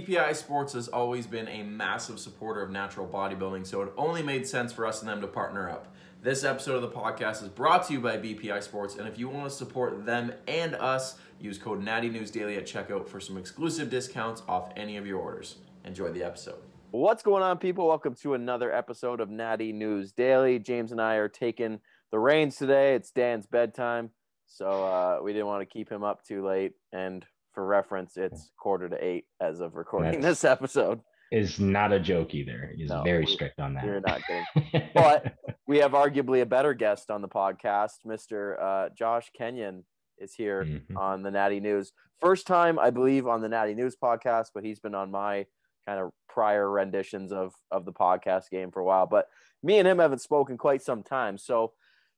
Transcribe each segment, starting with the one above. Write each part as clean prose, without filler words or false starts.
BPI Sports has always been a massive supporter of natural bodybuilding, so it only made sense for us and them to partner up. This episode of the podcast is brought to you by BPI Sports, and if you want to support them and us, use code Natty News Daily at checkout for some exclusive discounts off any of your orders. Enjoy the episode. What's going on, people? Welcome to another episode of Natty News Daily. James and I are taking the reins today. It's Dan's bedtime, so we didn't want to keep him up too late. And for reference, it's 7:45 as of recording this episode. Is not a joke either. He's very strict on that. You're not kidding. But we have arguably a better guest on the podcast. Mr. Josh Kenyon is here on the Natty News. First time, I believe, on the Natty News podcast, but he's been on my kind of prior renditions of the podcast game for a while. But me and him haven't spoken quite some time, so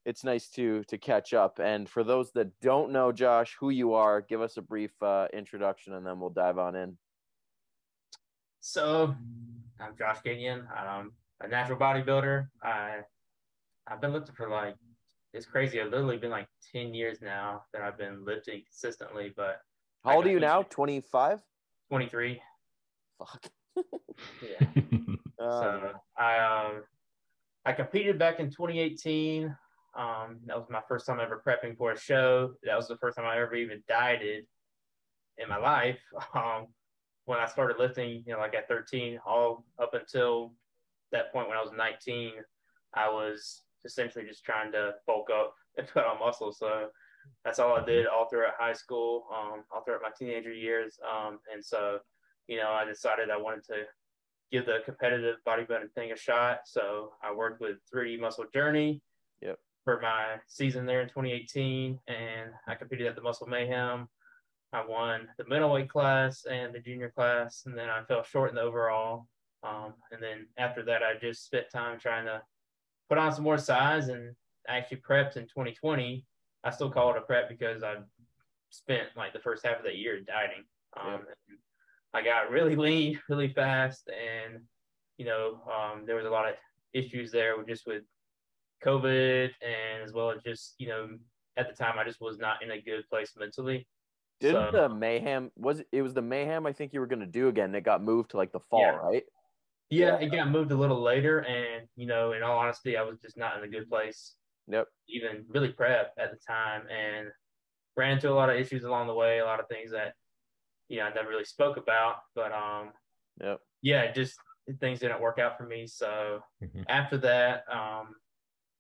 it's nice to catch up. And for those that don't know, Josh, who you are, give us a brief introduction, and then we'll dive on in. So, I'm Josh Kenyon. I'm a natural bodybuilder. I've been lifting for it's crazy. I've literally been 10 years now that I've been lifting consistently. But how old are you now? 25? 23. Fuck. Yeah. So I competed back in 2018. That was my first time ever prepping for a show. That was the first time I ever even dieted in my life. When I started lifting, at 13, all up until that point when I was 19, I was essentially just trying to bulk up and put on muscle. So that's all I did all throughout high school, all throughout my teenager years. And so, I decided I wanted to give the competitive bodybuilding thing a shot. So I worked with 3D Muscle Journey for my season there in 2018, and I competed at the Muscle Mayhem. I won the middleweight class and the junior class, and then I fell short in the overall. And then after that, I just spent time trying to put on some more size, and I actually prepped in 2020. I still call it a prep because I spent the first half of that year dieting. I got really lean really fast, and there was a lot of issues there with COVID, and as well as just at the time I just was not in a good place mentally. Didn't the Mayhem was the Mayhem I think you were going to do again? It got moved to the fall, right? Yeah, it got moved a little later, and in all honesty, I was just not in a good place. Yep. Even really prep at the time, and ran into a lot of issues along the way, a lot of things that I never really spoke about, but just things didn't work out for me. So after that,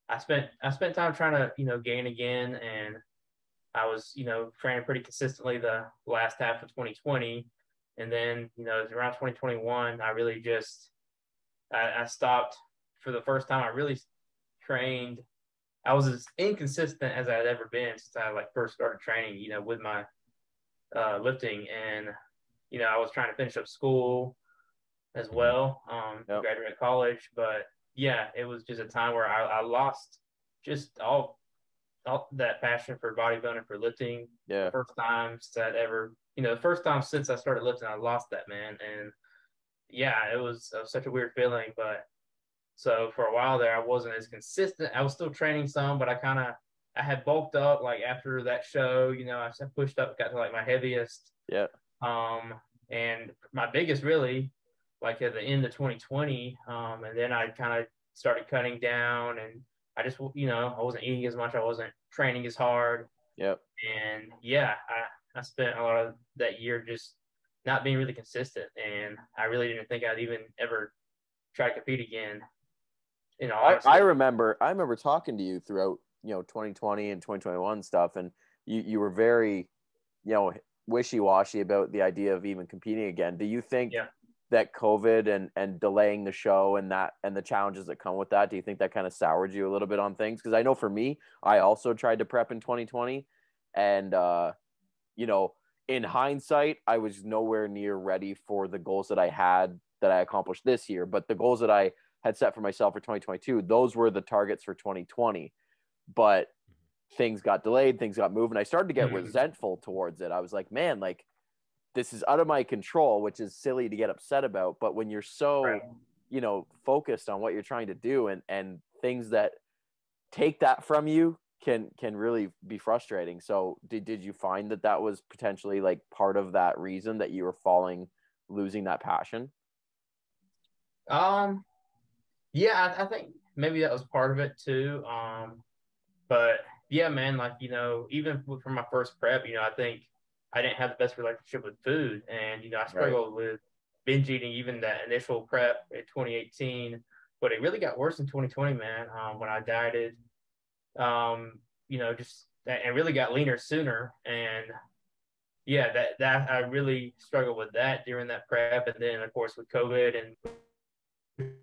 I spent time trying to gain again, and I was training pretty consistently the last half of 2020, and then around 2021 I really just I stopped for the first time. I really trained. I was as inconsistent as I'd ever been since I first started training with my lifting, and I was trying to finish up school as well, graduate college, but it was just a time where I lost just all that passion for bodybuilding, for lifting. The first time since I started lifting, I lost that, man. And it was such a weird feeling. But so for a while there, I wasn't as consistent. I was still training some, but I had bulked up after that show. I pushed up, got to my heaviest. And my biggest really at the end of 2020. And then I kind of started cutting down, and I just I wasn't eating as much. I wasn't training as hard. And I spent a lot of that year just not being really consistent, and I really didn't think I'd even ever try to compete again. I remember talking to you throughout 2020 and 2021 stuff, and you were very wishy-washy about the idea of even competing again. Do you think that COVID and delaying the show and the challenges that come with that, do you think that kind of soured you a little bit on things? Because I know for me, I also tried to prep in 2020, and in hindsight, I was nowhere near ready for the goals that I accomplished this year. But the goals that I had set for myself for 2022, those were the targets for 2020. But things got delayed, things got moved, and I started to get resentful towards it. I was like, man, this is out of my control, which is silly to get upset about. But when you're so, focused on what you're trying to do, and things that take that from you can really be frustrating. So did you find that was potentially part of that reason that you were falling losing that passion? Yeah, I think maybe that was part of it too. But yeah, man, like, even from my first prep, I think I didn't have the best relationship with food. And, I struggled with binge eating even that initial prep in 2018. But it really got worse in 2020, man, when I dieted, and really got leaner sooner. And yeah, that I really struggled with that during that prep. And then, of course, with COVID and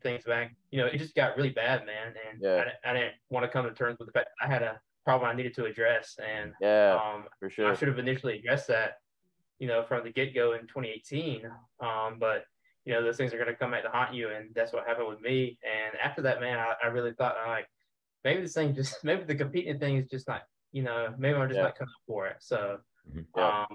things back, it just got really bad, man. And I didn't want to come to terms with the fact that I had a problem I needed to address. And for sure, I should have initially addressed that, from the get-go in 2018. But those things are going to come back to haunt you, and that's what happened with me. And after that, man, I really thought, like, maybe this thing maybe the competing thing is just not, maybe I'm just not coming for it. So, but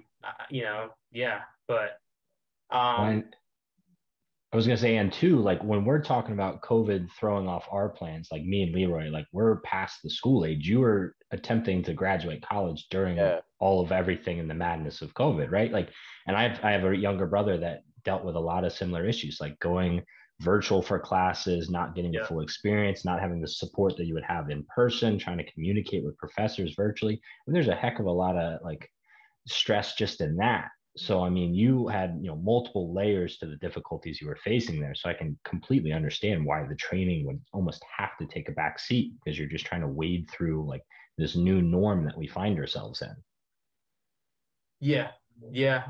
I was gonna say, and two, like when we're talking about COVID throwing off our plans, like me and Leroy, like we're past the school age. You were attempting to graduate college during all of everything and the madness of COVID, right? Like, and I have a younger brother that dealt with a lot of similar issues, like going virtual for classes, not getting the full experience, not having the support that you would have in person, trying to communicate with professors virtually. And there's a heck of a lot of like stress just in that. So, I mean, you had, multiple layers to the difficulties you were facing there. So I can completely understand why the training would almost have to take a back seat, because you're just trying to wade through like this new norm that we find ourselves in. Yeah. Yeah,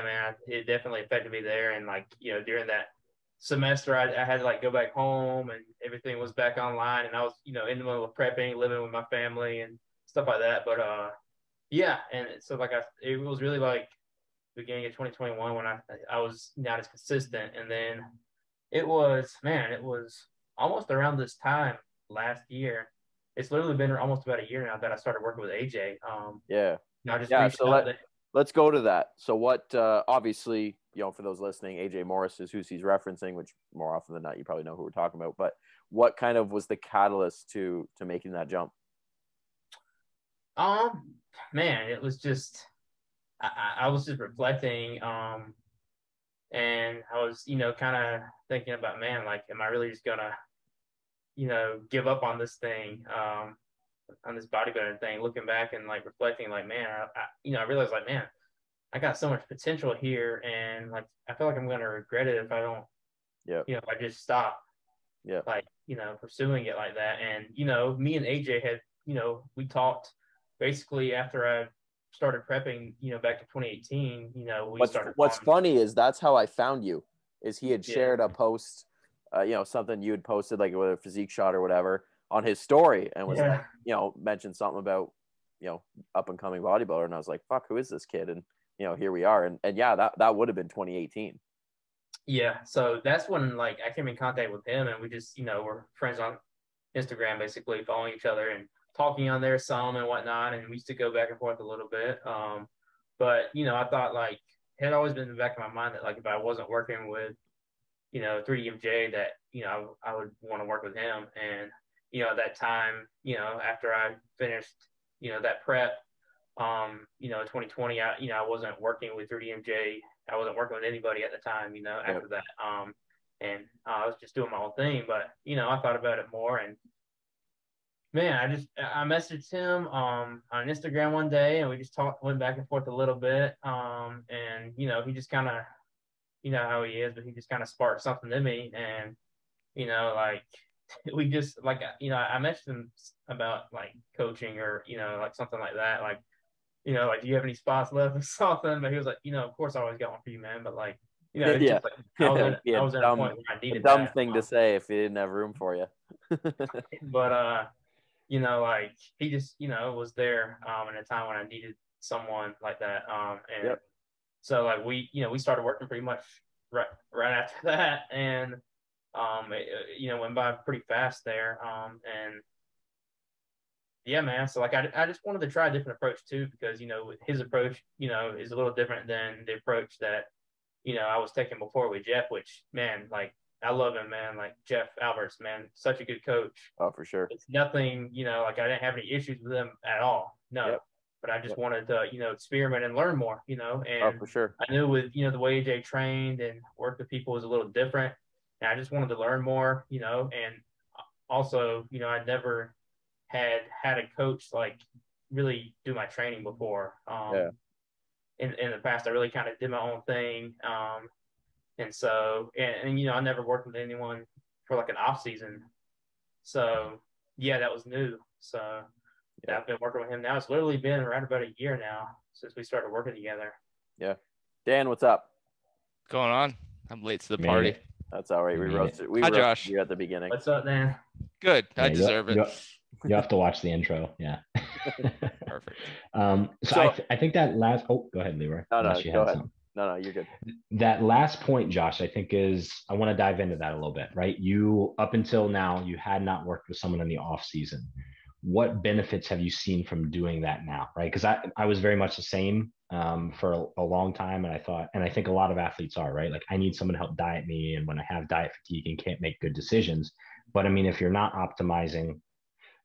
man, it definitely affected me there. And like, during that semester, I had to like go back home, and everything was back online, and I was, in the middle of prepping, living with my family and stuff like that. But, yeah, and so like it was really like beginning of 2021 when I was not as consistent, and then it was almost around this time last year. It's literally been almost about a year now that I started working with AJ. So let's go to that. So what? Obviously, for those listening, AJ Morris is who he's referencing, which more often than not you probably know who we're talking about. But what kind of was the catalyst to making that jump? Man, it was just I was just reflecting, and I was, kind of thinking about, man, like, am I really just gonna, give up on this thing, on this bodybuilding thing? Looking back and like reflecting, like, man, I realized, like, man, I got so much potential here, and like I feel like I'm gonna regret it if I don't, if I just stop, like, pursuing it like that. And me and AJ had, we talked basically after I started prepping, back to 2018, what's funny is that's how I found you, is he had shared a post, something you had posted, like with a physique shot or whatever, on his story, and was like, mentioned something about, up and coming bodybuilder. And I was like, fuck, who is this kid? And, here we are. And yeah, that would have been 2018. Yeah. So that's when like I came in contact with him, and we just, we're friends on Instagram, basically following each other and talking on there some and whatnot, and we used to go back and forth a little bit. But I thought, like, it had always been in the back of my mind that like if I wasn't working with 3DMJ, that I would want to work with him. And at that time, after I finished that prep, 2020, I wasn't working with 3DMJ. I wasn't working with anybody at the time, after that. And I was just doing my own thing. But I thought about it more, and man, I messaged him on Instagram one day, and we just went back and forth a little bit. And he just kind of, how he is, but he just kind of sparked something in me. And like we just like, I messaged him about like coaching or like something like that, like like, do you have any spots left or something? But he was like, of course I always got one for you, man. But like, it's just like I was at a point where I needed a dumb thing to say if he didn't have room for you. But like he just, was there in a time when I needed someone like that. And so like we started working pretty much right after that, and it went by pretty fast there. And yeah, man. So like I just wanted to try a different approach too, because his approach is a little different than the approach that I was taking before with Jeff, which, man, like I love him, man. Like Jeff Alberts, man, such a good coach. Oh, for sure. It's nothing, like I didn't have any issues with him at all. No. but I just wanted to, experiment and learn more, and for sure. I knew with, the way AJ trained and worked with people was a little different. And I just wanted to learn more, and also, I never had a coach like really do my training before. In the past, I really kind of did my own thing. And so, and I never worked with anyone for like an off season. So yeah, that was new. So I've been working with him now. It's literally been right about a year now since we started working together. Yeah. Dan, what's up? What's going on? I'm late to the party. That's all right. We roasted Josh. you at the beginning. What's up, Dan? Good. I deserve it. You have to watch the intro. Yeah. Perfect. So I think that last. Oh, go ahead, Leroy. No, go ahead. No, you're good. That last point, Josh, I think I want to dive into that a little bit, right? You, up until now, you had not worked with someone in the off season. What benefits have you seen from doing that now, right? Because I was very much the same for a long time. And I think a lot of athletes are, right? Like, I need someone to help diet me. And when I have diet fatigue and can't make good decisions. But I mean, if you're not optimizing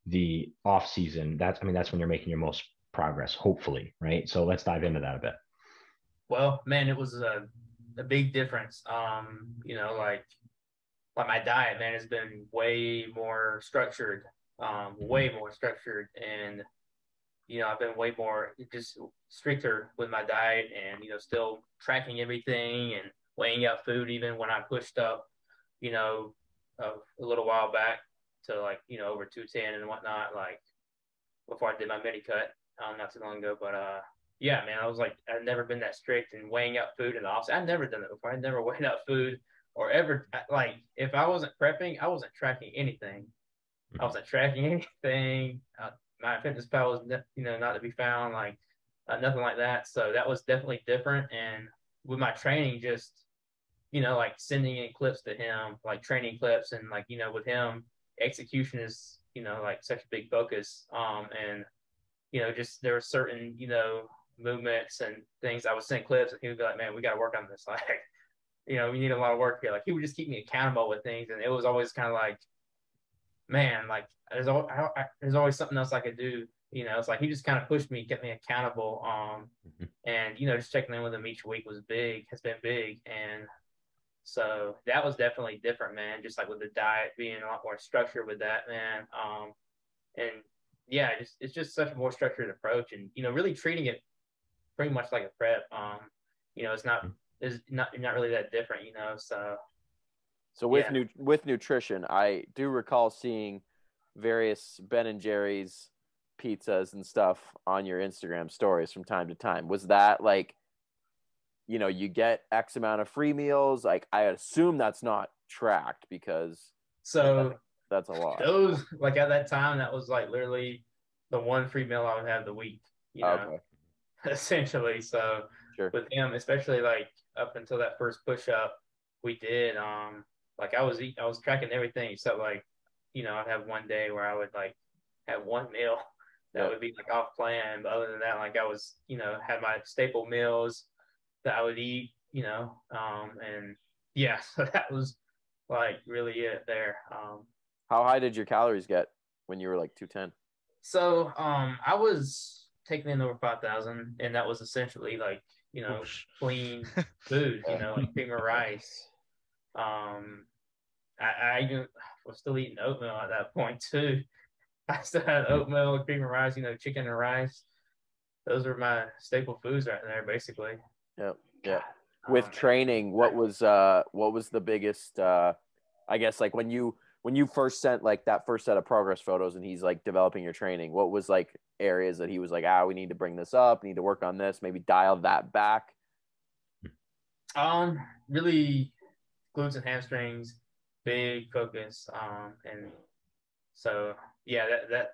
the off season, that's when you're making your most progress, hopefully, right? So let's dive into that a bit. Well, man, it was a big difference. Like my diet, man, has been way more structured, and I've been way more just stricter with my diet, and still tracking everything and weighing out food even when I pushed up, a little while back to like over 210 and whatnot, like before I did my mini cut not too long ago. But yeah, man, I was like, I've never been that strict in weighing out food in the office. I'd never done it before. I'd never weighed out food or ever, like, if I wasn't prepping, I wasn't tracking anything. I wasn't tracking anything. My fitness pal was, not to be found, like nothing like that. So that was definitely different. And with my training, just, like sending in clips to him, like training clips, and like, with him, execution is, like such a big focus. And, just there were certain, movements and things I would send clips, and he would be like, man, we got to work on this. Like, we need a lot of work here. Like, he would just keep me accountable with things. And it was always kind of like, man, like there's always something else I could do. It's like he just kind of pushed me, kept me accountable. And, just checking in with him each week has been big. And so that was definitely different, man. Just like with the diet being a lot more structured with that, man. And yeah, it's just such a more structured approach, and really treating it pretty much like a prep. It's not really that different, So with nutrition, I do recall seeing various Ben and Jerry's pizzas and stuff on your Instagram stories from time to time. Was that like, you get X amount of free meals? Like, I assume that's not tracked, because that's a lot. Those, like, at that time, that was like literally the one free meal I would have the week, Okay. Essentially. So sure. With him, especially like up until that first push up, we did, like I was tracking everything except like, I'd have one day where I would like have one meal that would be like off plan. But other than that, like I was, had my staple meals that I would eat, and yeah, so that was like really it there. How high did your calories get when you were like 210? So I was taking in over 5,000, and that was essentially like, clean food, like cream of rice. I was still eating oatmeal at that point too. I still had oatmeal, cream of rice, chicken and rice. Those are my staple foods right there, basically. Yep. Yeah. With training, what was the biggest, I guess, like when you first sent like that first set of progress photos and he's like developing your training, what was like areas that he was like, we need to bring this up, need to work on this, maybe dial that back? Really glutes and hamstrings, big focus. And so, yeah,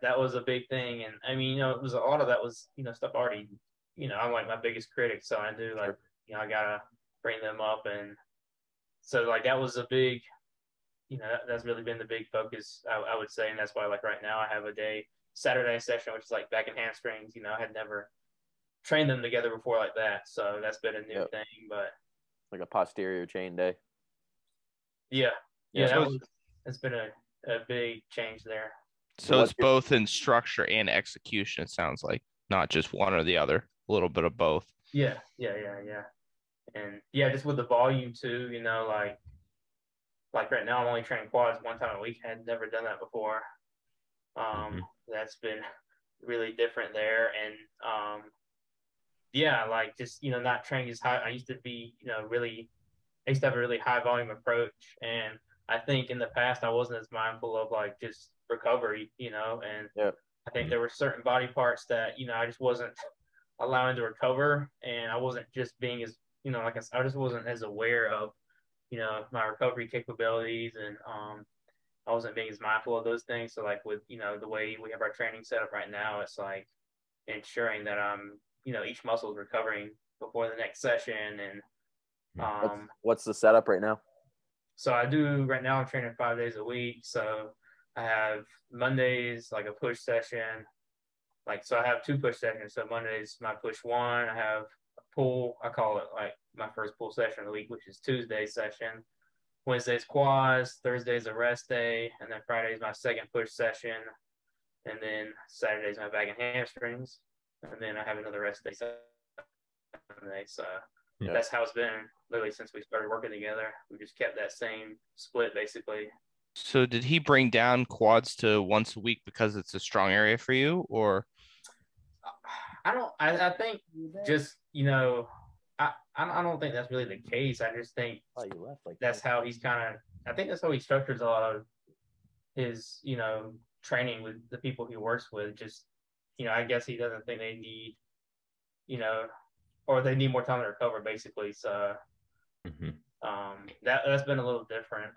that was a big thing. And I mean, it was a lot of that was, stuff already, I'm like my biggest critic. So I do like, I gotta bring them up. And so like, that was a big, that's really been the big focus, I would say. And that's why like right now I have a Saturday session, which is like back and hamstrings. I had never trained them together before like that. So that's been a new thing, but like a posterior chain day. Yeah. It's been a big change there. So it's both in structure and execution, it sounds like. not just one or the other, a little bit of both. Yeah. And yeah, just with the volume too, like right now I'm only training quads one time a week. I had never done that before. That's been really different there. And yeah, like just, not training as high. I used to be, I used to have a really high volume approach. And I think in the past I wasn't as mindful of like just recovery, and I think there were certain body parts that, I just wasn't allowing to recover, and I wasn't just being as, like I just wasn't as aware of, my recovery capabilities, and I wasn't being as mindful of those things. So like with, the way we have our training set up right now, it's like ensuring that each muscle is recovering before the next session. And what's the setup right now? So right now I'm training 5 days a week. So I have Mondays, like a push session. So I have 2 push sessions. So Monday's my push 1. I have a pull. I call it like my first pull session of the week, which is Tuesday's session. Wednesday's quads. Thursday's a rest day. And then Friday's my second push session. And then Saturday's my back and hamstrings. And then I have another rest day Sunday. So that's how it's been literally since we started working together. We just kept that same split basically. So did he bring down quads to once a week because it's a strong area for you, or? I think just, I don't think that's really the case. I just think that's how he's I think that's how he structures a lot of his, training with the people he works with. Just, I guess he doesn't think they need, or they need more time to recover basically. So that's been a little different.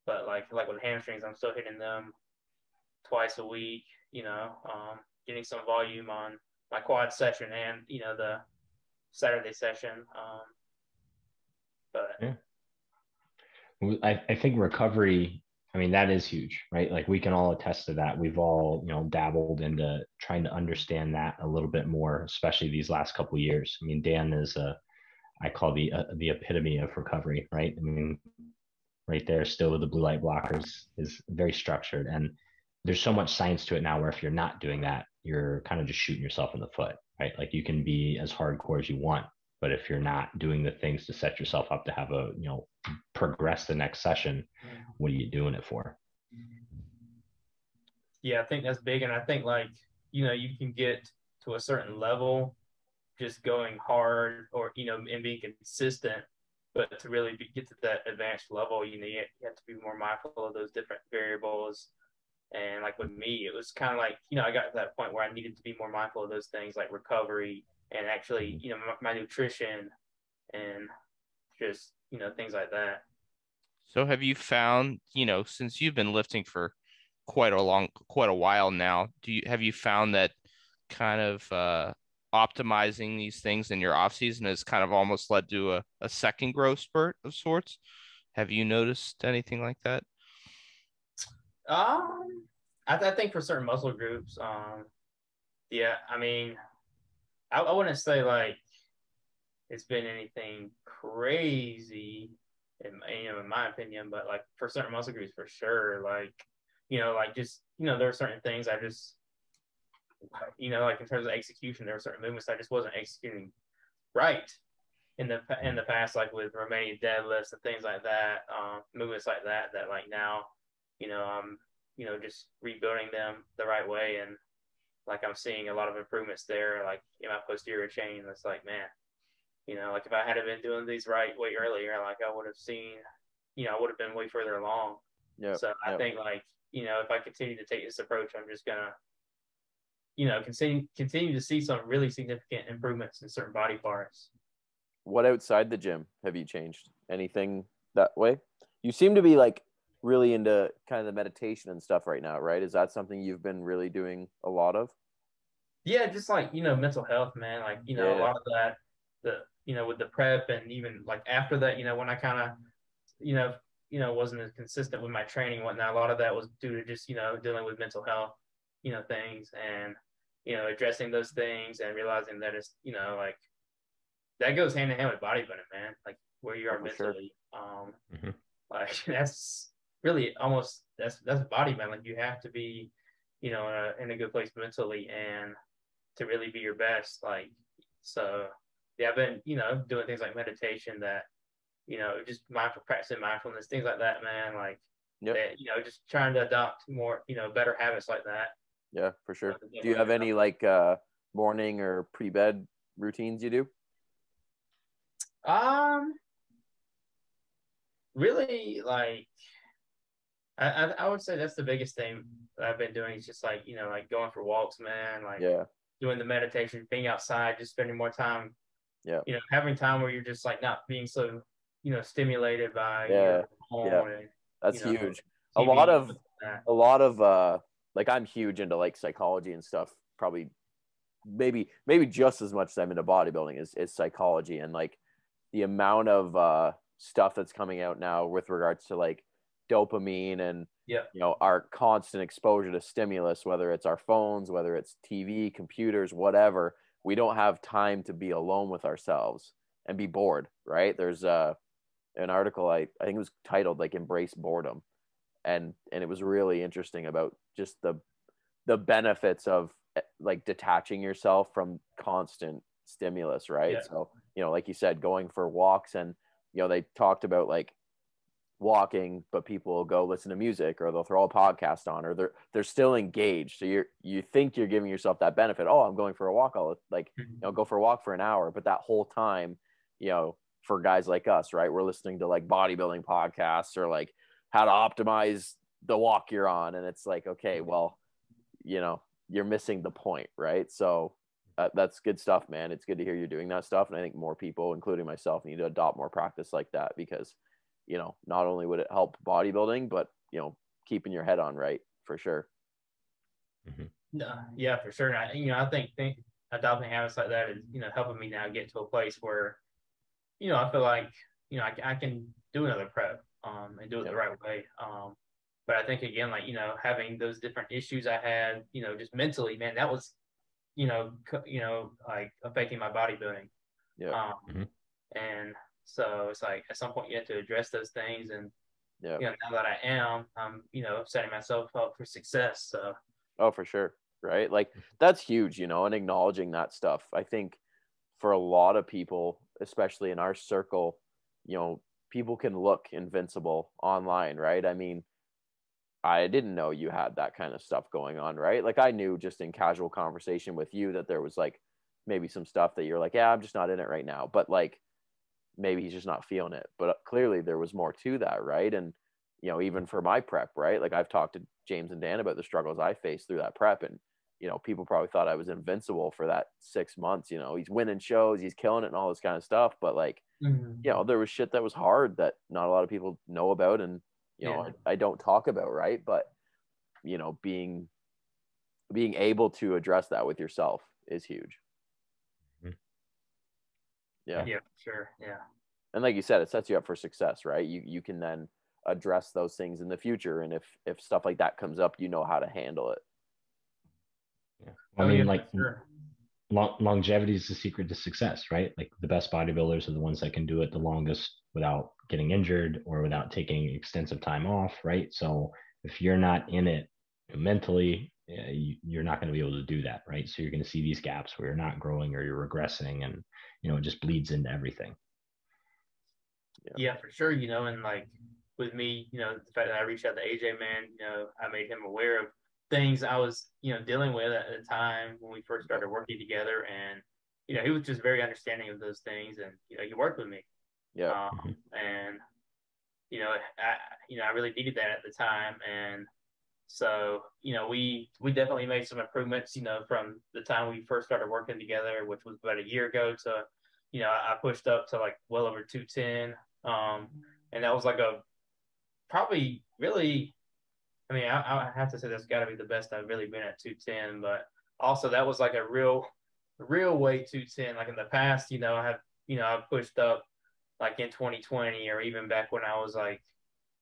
But like with hamstrings, I'm still hitting them twice a week, getting some volume on my quad session and, the Saturday session. I think recovery, I mean, that is huge, right? Like we can all attest to that. We've all, dabbled into trying to understand that a little bit more, especially these last couple of years. I mean, Dan is I call the epitome of recovery, right? I mean, right there, still with the blue light blockers, is very structured. And there's so much science to it now where if you're not doing that, you're kind of just shooting yourself in the foot, right? Like you can be as hardcore as you want, but if you're not doing the things to set yourself up to have progress the next session, what are you doing it for? Yeah, I think that's big. And I think you can get to a certain level just going hard or, and being consistent. But to really get to that advanced level, you have to be more mindful of those different variables. And like with me, it was kind of like, I got to that point where I needed to be more mindful of those things like recovery and actually, my nutrition and just, things like that. So have you found, since you've been lifting for quite a while now, have you found that kind of optimizing these things in your off season has kind of almost led to a second growth spurt of sorts? Have you noticed anything like that? I think for certain muscle groups, yeah, I mean, I wouldn't say like it's been anything crazy in my opinion, but like for certain muscle groups for sure, like, like just, there are certain things I just, like in terms of execution, there were certain movements I just wasn't executing right in the past, like with Romanian deadlifts and things like that, movements like that like now, I'm, just rebuilding them the right way. And like, I'm seeing a lot of improvements there, like in my posterior chain. That's like, man, like if I had been doing these right way earlier, like I would have seen, I would have been way further along. Yeah. So I think like, if I continue to take this approach, I'm just gonna, continue to see some really significant improvements in certain body parts. What outside the gym have you changed? Anything that way? You seem to be like really into kind of the meditation and stuff right now, right? Is that something you've been really doing a lot of? Yeah, just like, mental health, man. Like, a lot of that, with the prep and even like after that, when I kind of, wasn't as consistent with my training and whatnot, a lot of that was due to just, dealing with mental health, things and, addressing those things and realizing that it's, like that goes hand in hand with bodybuilding, man. Like where you are mentally. Sure. Like that's really almost that's bodybuilding. Like you have to be, in a good place mentally. And to really be your best. Like, so yeah, I've been, doing things like meditation that, just practicing mindfulness, things like that, man. Like, that, just trying to adopt more, better habits like that. Yeah, for sure. Do you have any like morning or pre-bed routines you do? Really, like, I would say that's the biggest thing that I've been doing is just like, like going for walks, man. Like, doing the meditation, being outside, just spending more time. Yeah. Having time where you're just like not being so, stimulated by your phone. And, that's huge. TV, a lot of like I'm huge into like psychology and stuff. Probably, maybe just as much as I'm into bodybuilding is psychology, and like the amount of stuff that's coming out now with regards to like dopamine and our constant exposure to stimulus, whether it's our phones, whether it's TV, computers, whatever. We don't have time to be alone with ourselves and be bored, right? There's an article I think it was titled like "Embrace Boredom," and it was really interesting about just the benefits of like detaching yourself from constant stimulus, right? So like you said, going for walks, and they talked about like walking, but people will go listen to music, or they'll throw a podcast on, or they're still engaged. So you think you're giving yourself that benefit. Oh, I'm going for a walk. I'll like go for a walk for an hour, but that whole time, for guys like us, right, we're listening to like bodybuilding podcasts or like how to optimize the walk you're on, and it's like, okay, well, you're missing the point, right? So that's good stuff, man. It's good to hear you're doing that stuff, and I think more people, including myself, need to adopt more practice like that, because not only would it help bodybuilding, but keeping your head on right, for sure. No, yeah, for sure. I think adopting habits like that is helping me now get to a place where I feel like I can do another prep and do it the right way. But I think again, like having those different issues I had, just mentally, man, that was like affecting my bodybuilding. And so it's like at some point you have to address those things, and now that I am, I'm setting myself up for success. So for sure, right? Like that's huge, and acknowledging that stuff. I think for a lot of people, especially in our circle, people can look invincible online, right? I mean, I didn't know you had that kind of stuff going on, right? Like I knew just in casual conversation with you that there was like maybe some stuff that you're like, yeah, I'm just not in it right now, but like maybe he's just not feeling it. But clearly there was more to that, right? And even for my prep, right, like I've talked to James and Dan about the struggles I faced through that prep, and people probably thought I was invincible for that 6 months. He's winning shows, he's killing it and all this kind of stuff, but like there was shit that was hard that not a lot of people know about, and I don't talk about, right? But being able to address that with yourself is huge. Yeah, sure. Yeah. And like you said, it sets you up for success, right? You can then address those things in the future, and if stuff like that comes up, you know how to handle it. I mean, like sure. Longevity is the secret to success, right? Like the best bodybuilders are the ones that can do it the longest without getting injured or without taking extensive time off, right? So if you're not in it mentally, you're not going to be able to do that, right? So you're going to see these gaps where you're not growing or you're regressing, and it just bleeds into everything. Yeah, for sure. And like with me, the fact that I reached out to AJ, man, I made him aware of things I was, dealing with at the time when we first started working together, and he was just very understanding of those things, and he worked with me. And I really needed that at the time, and so we definitely made some improvements, from the time we first started working together, which was about a year ago, to I pushed up to like well over 210, and that was like probably really. I mean, I have to say that's got to be the best I've really been at 210, but also that was like a real weight 210. Like in the past, I've pushed up like in 2020 or even back when I was like,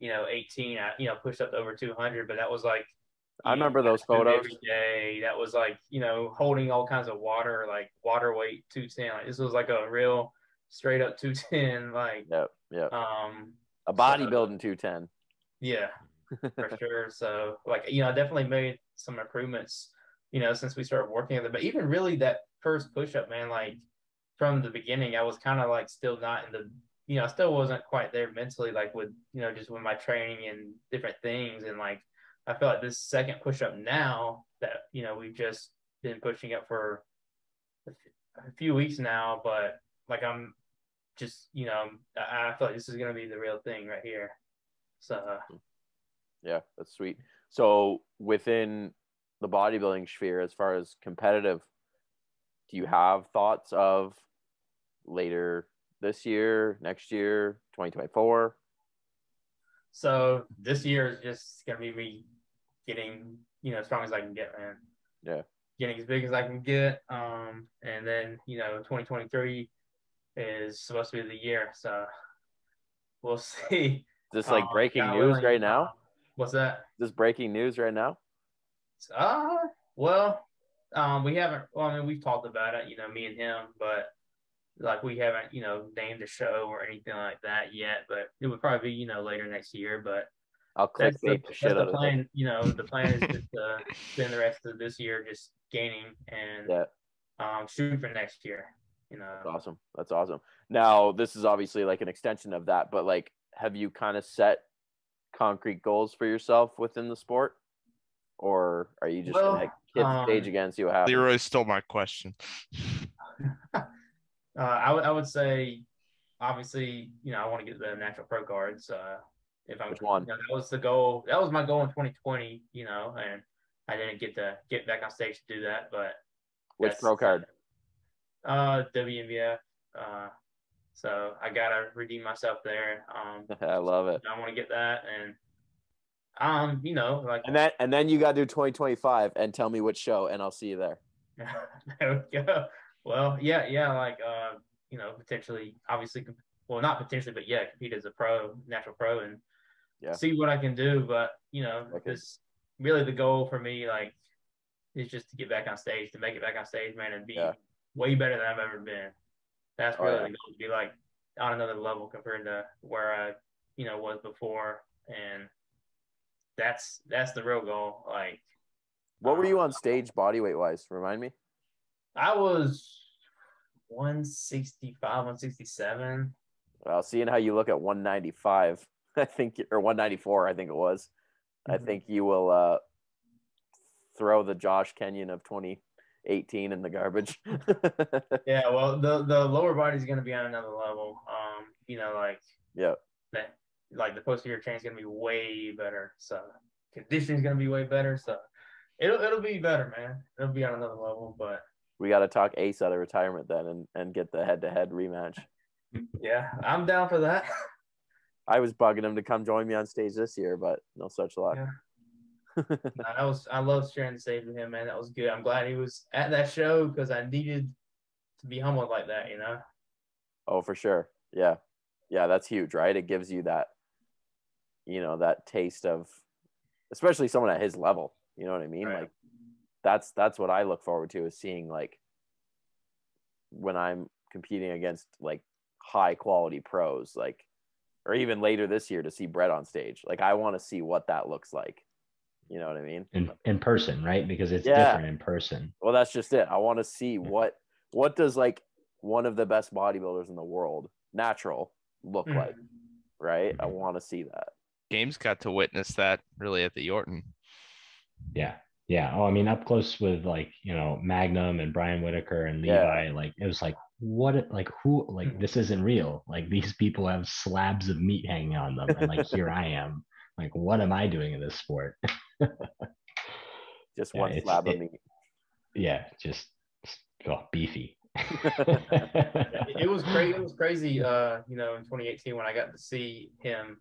18, I pushed up to over 200, but that was like, I remember those photos. Every day. That was like, holding all kinds of water, like water weight 210. Like this was like a real straight up 210, like, a bodybuilding 210. Yeah. For sure. So like, I definitely made some improvements since we started working together. But even really that first push-up, man, like from the beginning, I was kind of like still not in the, I still wasn't quite there mentally, like with, just with my training and different things. And like, I feel like this second push-up now that, we've just been pushing up for a few weeks now, but like I'm just, I feel like this is going to be the real thing right here. So, yeah, that's sweet. So within the bodybuilding sphere, as far as competitive, do you have thoughts of later this year, next year, 2024? So this year is just going to be me getting, as strong as I can get, man. Yeah. Getting as big as I can get. And then, 2023 is supposed to be the year. So we'll see. Is this like breaking news right now? What's that? Is this breaking news right now? Well, we haven't, I mean, we've talked about it, me and him, but like we haven't, named a show or anything like that yet, but it would probably be, later next year, but I'll clickbait the shit out of it. The plan is just to spend the rest of this year just gaining and shoot for next year, That's awesome. Now, this is obviously like an extension of that, but like, have you kind of set concrete goals for yourself within the sport? Or are you just going to hit the stage again, see what happens? Leroy stole my question. I would say, obviously, I want to get the natural pro cards. Which one? That was the goal. That was my goal in 2020, and I didn't get back on stage to do that. But which pro card? WNBF. So I gotta redeem myself there. I love it. I want to get that, and like and then you got to do 2025 and tell me which show, and I'll see you there. There we go. Well, yeah, like potentially, obviously, well, not potentially, but yeah, compete as a natural pro, and see what I can do. But this really the goal for me, like, is just to get back on stage, to make it back on stage, man, and be way better than I've ever been. That's really the goal, to be like on another level compared to where I, was before, and that's the real goal. Like, what were you on stage body weight wise? Remind me. I was 165, 167. Well, seeing how you look at 195, I think, or 194, I think it was. Mm-hmm. I think you will throw the Josh Kenyon of 2018 in the garbage. Yeah, well, the lower body is going to be on another level. Like the posterior chain is going to be way better. So conditioning is going to be way better. So it'll be better, man. It'll be on another level, but. We got to talk Ace out of retirement then and get the head-to-head rematch. Yeah, I'm down for that. I was bugging him to come join me on stage this year, but no such luck. Yeah. I love sharing the stage with him, man. That was good. I'm glad he was at that show because I needed to be humbled like that, Oh, for sure. Yeah. Yeah, that's huge, right? It gives you that, that taste of, especially someone at his level. You know what I mean? Right. Like, that's what I look forward to, is seeing, like, when I'm competing against like high quality pros, like, or even later this year to see Brett on stage. Like, I want to see what that looks like. You know what I mean? In person, right? Because it's different in person. Well, that's just it. I want to see what does like one of the best bodybuilders in the world, natural, look like, right? I want to see that. Games got to witness that really at the Yorton. Yeah. Yeah. Oh, I mean, up close with like, Magnum and Brian Whitaker and Levi, like, it was like, this isn't real. Like, these people have slabs of meat hanging on them. And like, here I am. Like, what am I doing in this sport? Just one slab of meat. Yeah. Just beefy. It was crazy. It was crazy, in 2018 when I got to see him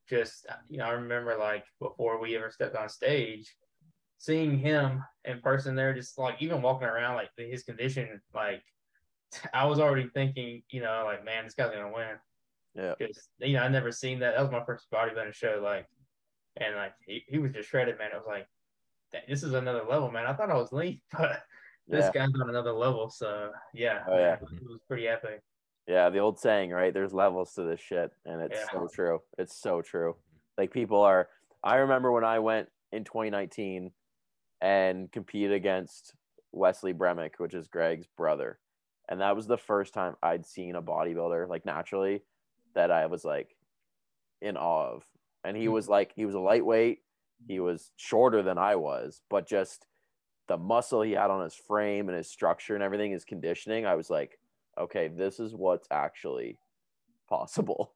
just, I remember like before we ever stepped on stage, seeing him in person there, just like even walking around, like his condition, like I was already thinking, like, man, this guy's gonna win. Yeah. Because I never seen that. That was my first bodybuilding show, like, and like he was just shredded, man. It was like, this is another level, man. I thought I was lean, but this guy's on another level. So yeah, it was pretty epic. Yeah, the old saying, right? There's levels to this shit, and it's so true. It's so true. Like, people are. I remember when I went in 2019. and compete against Wesley Bremick, which is Greg's brother. And that was the first time I'd seen a bodybuilder, like, naturally, that I was, like, in awe of. And he was a lightweight. He was shorter than I was, but just the muscle he had on his frame and his structure and everything, his conditioning, I was like, okay, this is what's actually possible.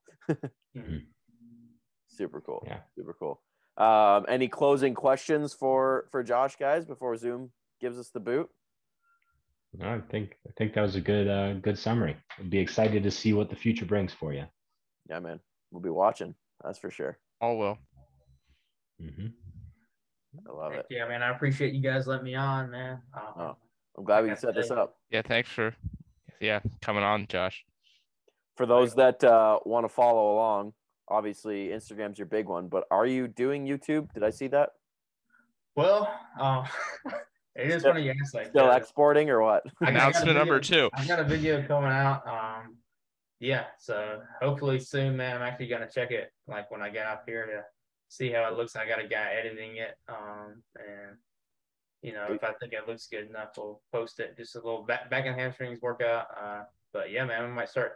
Super cool. Yeah. Super cool. Any closing questions for Josh, guys, before Zoom gives us the boot? No, I think that was a good summary. I'd be excited to see what the future brings for you. Yeah, man. We'll be watching. That's for sure. All will. I love it. Yeah, man. I appreciate you guys letting me on, man. I'm glad we could set this up. Yeah, thanks for coming on, Josh. For those that want to follow along, obviously Instagram's your big one, but are you doing YouTube? Did I see that? Well, it is funny you ask like still exporting or what? Announcement number 2. I've got a video coming out. Yeah, so hopefully soon, man. I'm actually gonna check it like when I get out here to see how it looks. I got a guy editing it, and if I think it looks good enough, we'll post it. Just a little back and hamstrings workout. But yeah, man, I might start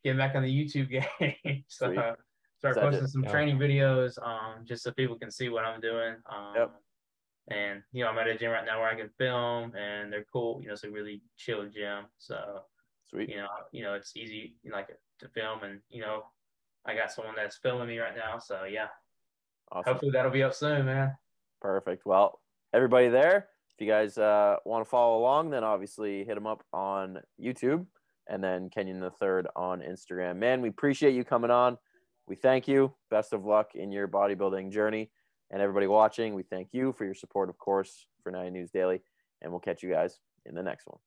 getting back on the YouTube game. So start posting some training videos, just so people can see what I'm doing. And I'm at a gym right now where I can film, and they're cool. It's a really chill gym. So sweet. It's easy to film, and I got someone that's filming me right now. So yeah, awesome. Hopefully that'll be up soon, man. Perfect. Well, everybody there, if you guys want to follow along, then obviously hit them up on YouTube, and then Kenyon the Third on Instagram. Man, we appreciate you coming on. We thank you. Best of luck in your bodybuilding journey. And everybody watching, we thank you for your support, of course, for Natty News Daily. And we'll catch you guys in the next one.